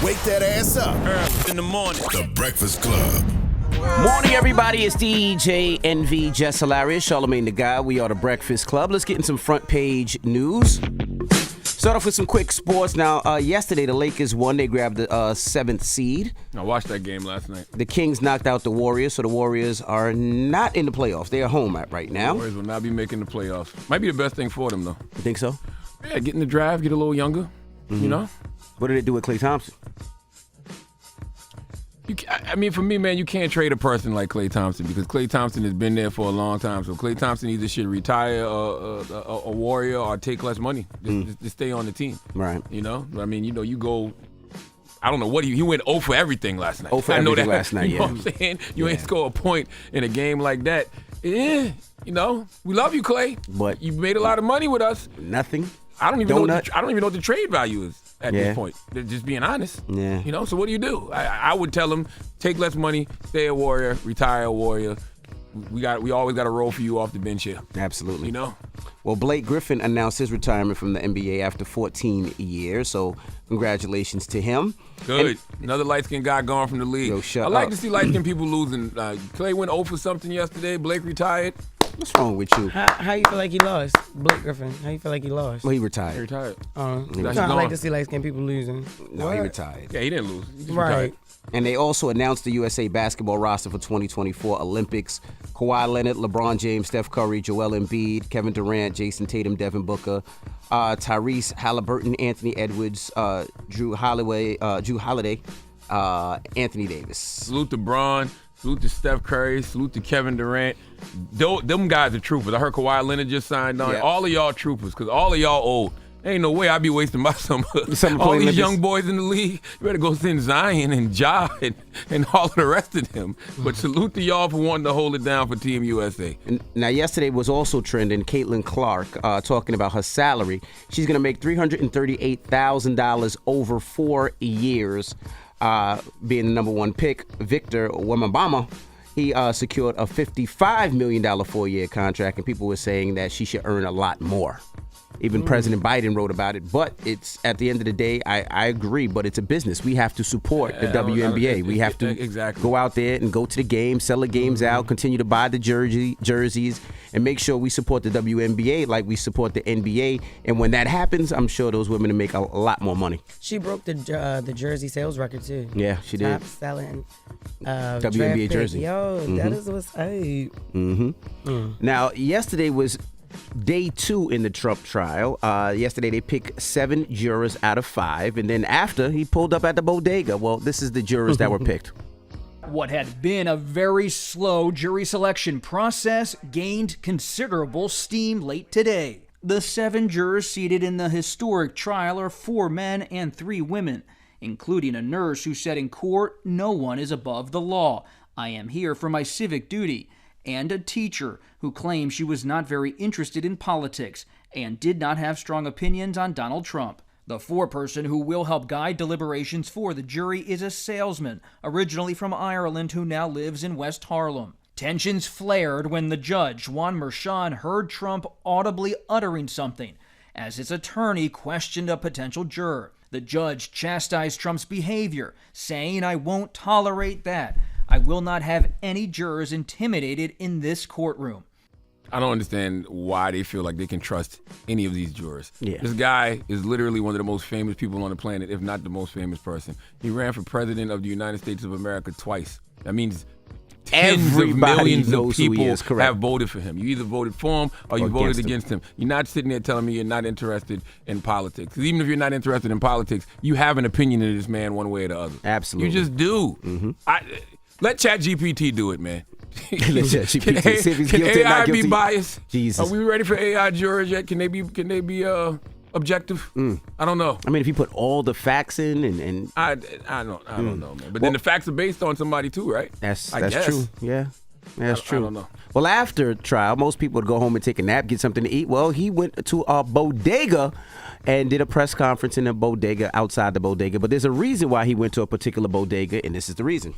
wake that ass up. Early in the morning. The Breakfast Club. Morning, everybody. It's DJ NV Jess Hilarious, Charlamagne the Guy. We are the Breakfast Club. Let's get in some front page news. Start off with some quick sports. Now, yesterday the Lakers won. They grabbed the 7th seed. I watched that game last night. The Kings knocked out the Warriors, so the Warriors are not in the playoffs. They are home right now. The Warriors will not be making the playoffs. Might be the best thing for them, though. You think so? Yeah, get in the draft, get a little younger, you know? What did it do with Klay Thompson? I mean, for me, man, you can't trade a person like Klay Thompson because Klay Thompson has been there for a long time. So Klay Thompson either should retire a Warrior or take less money. Just stay on the team. Right. You know? I mean, you go... I don't know what he went 0 for everything last night. 0 for everything last night, you know what I'm saying? You ain't score a point in a game like that. You know, we love you, Klay. But you made a lot of money with us. Nothing. I don't even know what the trade value is at this point. Just being honest. Yeah. You know, so what do? I would tell him, take less money, stay a Warrior, retire a Warrior. We always got to roll for you off the bench here. Absolutely. You know? Well, Blake Griffin announced his retirement from the NBA after 14 years, so congratulations to him. Good. Another light-skinned guy gone from the league. Yo, I like to see light-skinned people losing. Klay went 0 for something yesterday. Blake retired. What's wrong with you? How you feel like he lost? Blake Griffin, how you feel like he lost? Well, he retired. He retired. You kind of like to see light-skinned people losing. No, he retired. Yeah, he didn't lose. He just Right. retired. And they also announced the USA basketball roster for 2024 Olympics. Kawhi Leonard, LeBron James, Steph Curry, Joel Embiid, Kevin Durant, Jason Tatum, Devin Booker, Tyrese Halliburton, Anthony Edwards, Drew Holiday, Anthony Davis. Salute to Bron. Salute to Steph Curry. Salute to Kevin Durant. Them guys are troopers. I heard Kawhi Leonard just signed on. Yeah. All of y'all troopers, because all of y'all old. Ain't no way I'd be wasting my summer. All these young boys in the league, you better go send Zion and Ja and all of the rest of them. But salute to y'all for wanting to hold it down for Team USA. Now, yesterday was also trending. Caitlin Clark talking about her salary. She's going to make $338,000 over 4 years, being the number one pick. Victor Wembanyama, he secured a $55 million 4-year contract, and people were saying that she should earn a lot more. Even President Biden wrote about it. But it's at the end of the day, I agree, but it's a business. We have to support the WNBA. We have to go out there and go to the games, sell the games out, continue to buy the jerseys, and make sure we support the WNBA like we support the NBA. And when that happens, I'm sure those women will make a lot more money. She broke the jersey sales record, too. Yeah, she did. Top selling WNBA jersey. Yo, that is what's up. Now, yesterday was day 2 in the Trump trial. Yesterday they picked 7 jurors out of 5, and then after he pulled up at the bodega. Well, this is the jurors that were picked. What had been a very slow jury selection process gained considerable steam late today. The 7 jurors seated in the historic trial are 4 men and 3 women, including a nurse who said in court, "No one is above the law. I am here for my civic duty," and a teacher who claimed she was not very interested in politics and did not have strong opinions on Donald Trump. The 4-person who will help guide deliberations for the jury is a salesman, originally from Ireland, who now lives in West Harlem. Tensions flared when the judge, Juan Merchan, heard Trump audibly uttering something as his attorney questioned a potential juror. The judge chastised Trump's behavior, saying, "I won't tolerate that. I will not have any jurors intimidated in this courtroom." I don't understand why they feel like they can trust any of these jurors. Yeah. This guy is literally one of the most famous people on the planet, if not the most famous person. He ran for president of the United States of America twice. That means tens Everybody of millions of knows who he people is, correct. have voted for him. You either voted for him or you voted against him. You're not sitting there telling me you're not interested in politics. Because even if you're not interested in politics, you have an opinion of this man one way or the other. Absolutely. You just do. Let ChatGPT do it, man. Let ChatGPT see if he's guilty or Can not AI be guilty. biased? Jesus. Are we ready for AI jurors yet? Can they be objective? I don't know. I mean, if you put all the facts in and I don't know, man. But then the facts are based on somebody too, right? that's guess. true. Yeah. That's true. I don't know. Well, after trial, most people would go home and take a nap, get something to eat. Well, he went to a bodega and did a press conference in a bodega outside the bodega. But there's a reason why he went to a particular bodega, and this is the reason.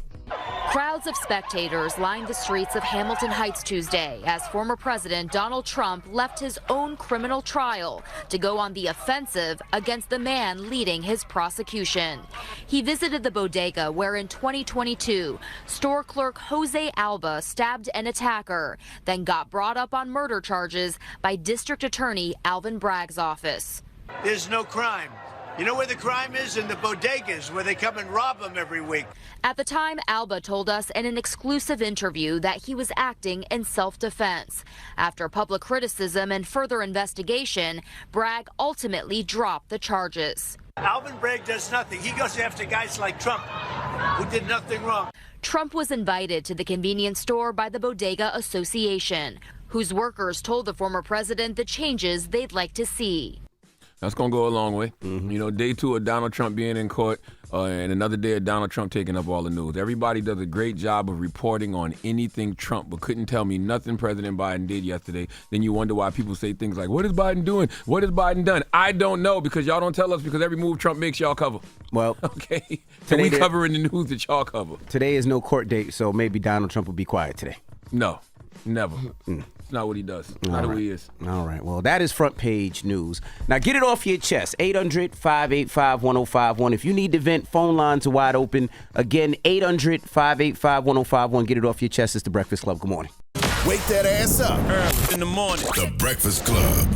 Crowds of spectators lined the streets of Hamilton Heights Tuesday as former President Donald Trump left his own criminal trial to go on the offensive against the man leading his prosecution. He visited the bodega where in 2022, store clerk Jose Alba stabbed an attacker, then got brought up on murder charges by District Attorney Alvin Bragg's office. There's no crime. You know where the crime is? In the bodegas, where they come and rob them every week. At the time, Alba told us in an exclusive interview that he was acting in self-defense. After public criticism and further investigation, Bragg ultimately dropped the charges. Alvin Bragg does nothing. He goes after guys like Trump, who did nothing wrong. Trump was invited to the convenience store by the Bodega Association, whose workers told the former president the changes they'd like to see. That's going to go a long way. You know, day 2 of Donald Trump being in court and another day of Donald Trump taking up all the news. Everybody does a great job of reporting on anything Trump, but couldn't tell me nothing President Biden did yesterday. Then you wonder why people say things like, what is Biden doing? What has Biden done? I don't know, because y'all don't tell us, because every move Trump makes, y'all cover. Well, okay. So we covering the news that y'all cover. Today is no court date, so maybe Donald Trump will be quiet today. No, never. It's not what he does. Not who he is. All right. Well, that is front page news. Now get it off your chest. 800-585-1051. If you need to vent, phone lines are wide open. Again, 800-585-1051. Get it off your chest. It's The Breakfast Club. Good morning. Wake that ass up. In the morning. The Breakfast Club.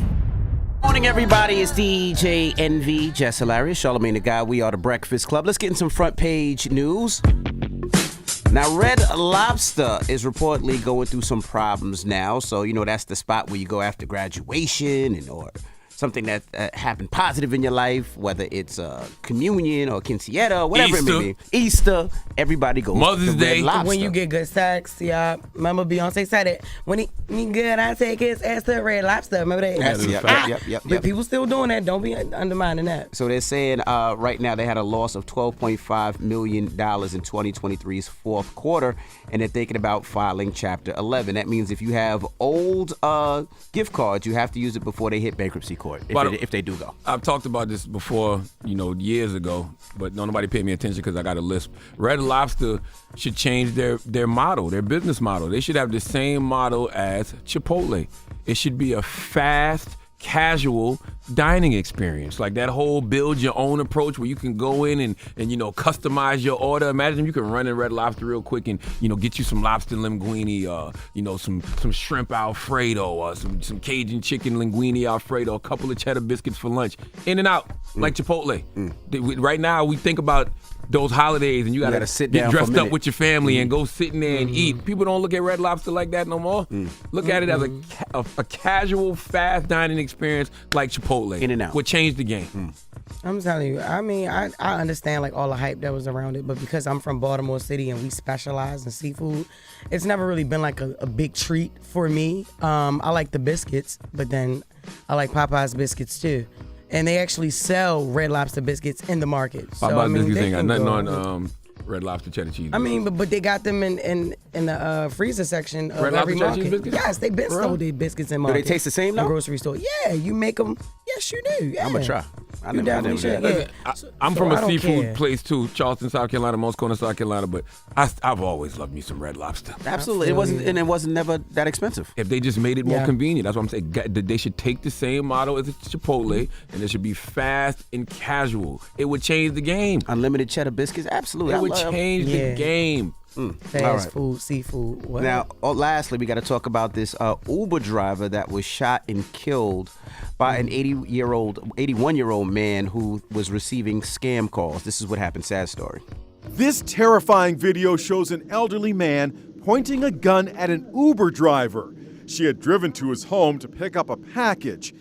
Morning, everybody. It's DJ NV, Jess Hilarious, Charlamagne the Guy. We are The Breakfast Club. Let's get in some front page news. Now, Red Lobster is reportedly going through some problems now. So, you know, that's the spot where you go after graduation or something that happened positive in your life, whether it's communion or quinceañera or whatever Easter. it may be. Easter, everybody goes Mother's to Red Day. Lobster. When you get good sex, yeah. Remember Beyonce said it. When he good, I take his ass to Red Lobster. Remember that? Yep. But people still doing that. Don't be undermining that. So they're saying right now they had a loss of $12.5 million in 2023's fourth quarter, and they're thinking about filing Chapter 11. That means if you have old gift cards, you have to use it before they hit bankruptcy court, if they do go. I've talked about this before, you know, years ago, but nobody paid me attention because I got a lisp. Red Lobster should change their model, their business model. They should have the same model as Chipotle. It should be a fast, casual dining experience, like that whole build your own approach where you can go in and you know, customize your order. Imagine if you can run in Red Lobster real quick and, you know, get you some lobster linguine, you know, some shrimp Alfredo, or some Cajun chicken linguine Alfredo, a couple of cheddar biscuits for lunch. In and out, like Chipotle. Right now we think about those holidays and you gotta sit get down dressed up with your family and go sit in there and eat. People don't look at Red Lobster like that no more. Look at it as a casual, fast dining experience like Chipotle. In and out. Would change the game. I'm telling you, I mean, I understand like all the hype that was around it, but because I'm from Baltimore City and we specialize in seafood, it's never really been like a big treat for me. I like the biscuits, but then I like Popeye's biscuits too. And they actually sell Red Lobster biscuits in the market. Popeye's biscuits ain't got nothing on Red Lobster cheddar cheese. I mean, but they got them in the freezer section of Red every Lobster cheddar market. cheese biscuits? Yes, they been sold their biscuits in market. they taste the same in now? grocery store. Yeah, you make them. Yes, you do. Yeah. I'm going to try. I You never definitely should. did. Yeah. I'm So from I a don't seafood care. place too, Charleston, South Carolina, Most Corner, South Carolina, but I've always loved me some Red Lobster. Absolutely. It wasn't never that expensive. If they just made it more Yeah. convenient, that's what I'm saying. They should take the same model as Chipotle, and it should be fast and casual. It would change the game. Unlimited cheddar biscuits, absolutely. It would change the Yeah. game. Fast All right. food, seafood. What? Now, lastly, we got to talk about this Uber driver that was shot and killed by an 81-year-old man who was receiving scam calls. This is what happened. Sad story. This terrifying video shows an elderly man pointing a gun at an Uber driver. She had driven to his home to pick up a package.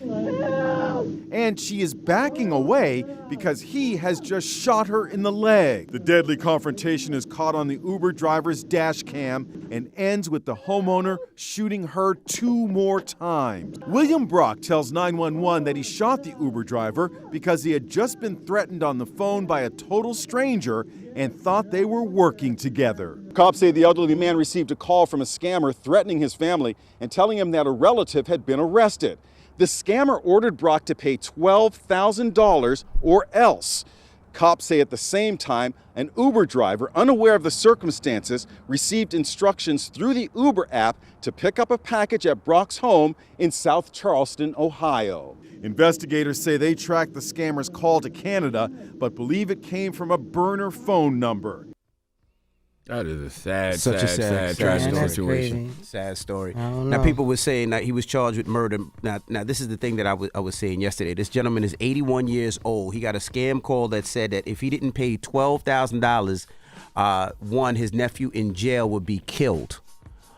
And she is backing away because he has just shot her in the leg. The deadly confrontation is caught on the Uber driver's dash cam and ends with the homeowner shooting her 2 more times. William Brock tells 911 that he shot the Uber driver because he had just been threatened on the phone by a total stranger and thought they were working together. Cops say the elderly man received a call from a scammer threatening his family and telling him that a relative had been arrested. The scammer ordered Brock to pay $12,000 or else. Cops say at the same time, an Uber driver, unaware of the circumstances, received instructions through the Uber app to pick up a package at Brock's home in South Charleston, Ohio. Investigators say they tracked the scammer's call to Canada, but believe it came from a burner phone number. That is a sad tragic situation. Sad story. Now Now, people were saying that he was charged with murder. Now, this is the thing that I was saying yesterday. This gentleman is 81 years old. He got a scam call that said that if he didn't pay $12,000, his nephew in jail would be killed.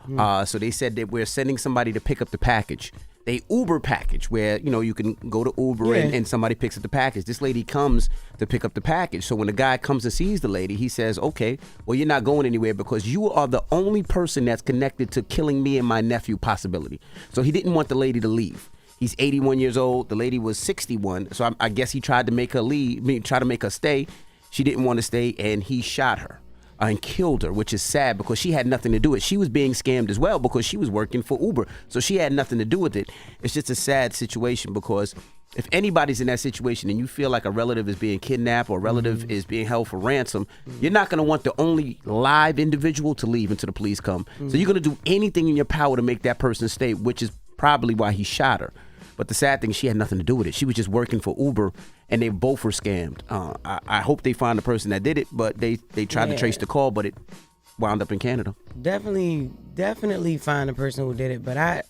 So they said that we're sending somebody to pick up the package. They Uber package where, you can go to Uber and somebody picks up the package. This lady comes to pick up the package. So when the guy comes and sees the lady, he says, okay, well, you're not going anywhere because you are the only person that's connected to killing me and my nephew possibility. So he didn't want the lady to leave. He's 81 years old. The lady was 61. So I guess he tried to make her leave, try to make her stay. She didn't want to stay, and he shot her. And killed her, which is sad because she had nothing to do with it. She was being scammed as well because she was working for Uber. So she had nothing to do with it. It's just a sad situation because if anybody's in that situation and you feel like a relative is being kidnapped or a relative is being held for ransom, you're not going to want the only live individual to leave until the police come. So you're going to do anything in your power to make that person stay, which is probably why he shot her. But the sad thing, she had nothing to do with it. She was just working for Uber, and they both were scammed. I hope they find the person that did it, but they tried to trace the call, but it wound up in Canada. Definitely find the person who did it. But I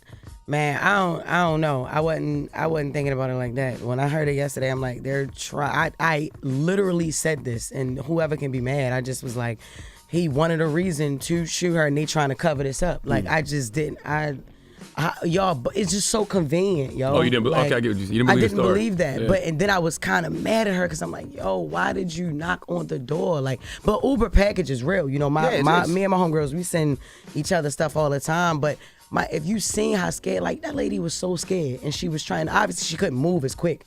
don't know. I wasn't thinking about it like that. When I heard it yesterday, I'm like, I literally said this, and whoever can be mad, I just was like, he wanted a reason to shoot her, and they trying to cover this up. Like I just didn't. Y'all, it's just so convenient, yo. Oh, you didn't? Okay, I get what you didn't believe I didn't believe that, yeah. and then I was kind of mad at her because I'm like, yo, why did you knock on the door? Like, but Uber package is real, me and my homegirls, we send each other stuff all the time. But if you seen how scared, like that lady was so scared, and she was trying. Obviously, she couldn't move as quick.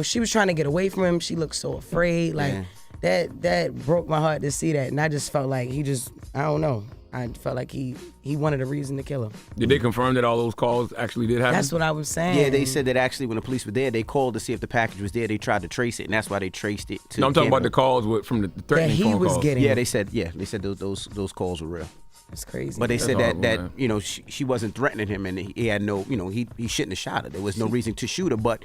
She was trying to get away from him. She looked so afraid. Like that broke my heart to see that, and I just felt like I don't know. I felt like he wanted a reason to kill her. Did they confirm that all those calls actually did happen? That's what I was saying. Yeah, they said that actually when the police were there, they called to see if the package was there. They tried to trace it, and that's why they traced it to No, I'm talking Canada. about the calls from the threatening that he phone was calls. getting. Yeah, they said those calls were real. That's crazy. But they said horrible, that she wasn't threatening him, and he had no, he shouldn't have shot her. There was no reason to shoot her, but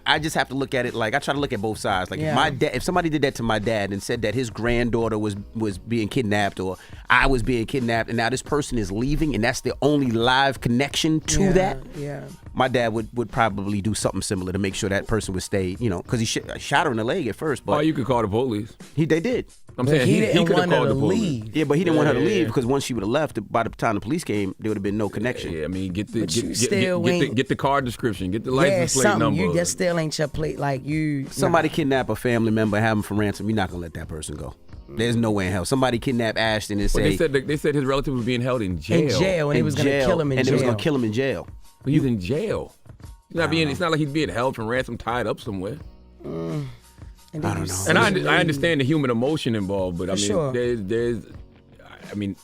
I just have to look at it like I try to look at both sides. Like if somebody did that to my dad and said that his granddaughter was being kidnapped or I was being kidnapped, and now this person is leaving, and that's the only live connection to that. Yeah. My dad would probably do something similar to make sure that person would stay. Because he shot her in the leg at first. But you could call the police. They did. I'm saying he didn't could have want her called to the police. leave. Yeah, but he didn't want her to leave because once she would have left, by the time the police came, there would have been no connection. Yeah, I mean, get the But get the car description, get the license plate number. You just still ain't your plate. Like Somebody kidnap a family member and have him for ransom. You're not gonna let that person go. There's no way in hell. Somebody kidnap Ashton and say they said his relative was being held in jail. In jail, and he was gonna kill him in jail. And they was gonna kill him in jail. But he's in jail. It's not like he's being held for ransom, tied up somewhere. I don't know. And I understand the human emotion involved, but sure. there's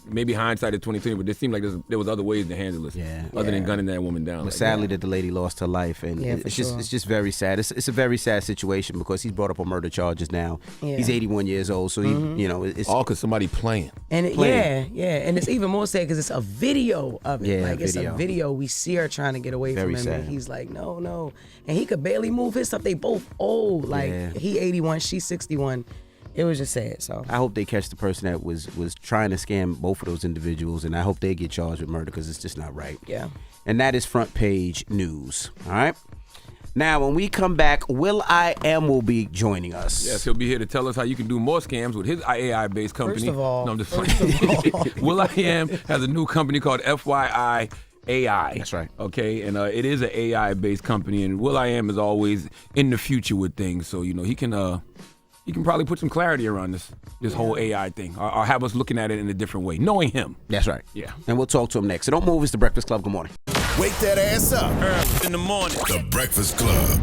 maybe hindsight is 2020, but it seemed like there was other ways to handle this, other than gunning that woman down. But sadly, that the lady lost her life, and it's just very sad. It's a very sad situation because he's brought up on murder charges now. Yeah. He's 81 years old, so it's all because somebody playing. And and it's even more sad because it's a video of it. Yeah, it's a video. We see her trying to get away from him, sad. And he's like, no, and he could barely move his stuff. They both old, he 81, she's 61. It was just sad. So I hope they catch the person that was trying to scam both of those individuals, and I hope they get charged with murder because it's just not right. Yeah. And that is front page news. All right. Now, when we come back, will.i.am will be joining us. Yes, he'll be here to tell us how you can do more scams with his AI-based company. First of all, no, I'm just playing. will.i.am has a new company called FYI AI. That's right. Okay, and it is an AI-based company, and will.i.am is always in the future with things, so he can probably put some clarity around this whole AI thing, or have us looking at it in a different way, knowing him. That's right. Yeah. And we'll talk to him next. So don't move. It's The Breakfast Club. Good morning. Wake that ass up. In the morning. The Breakfast Club.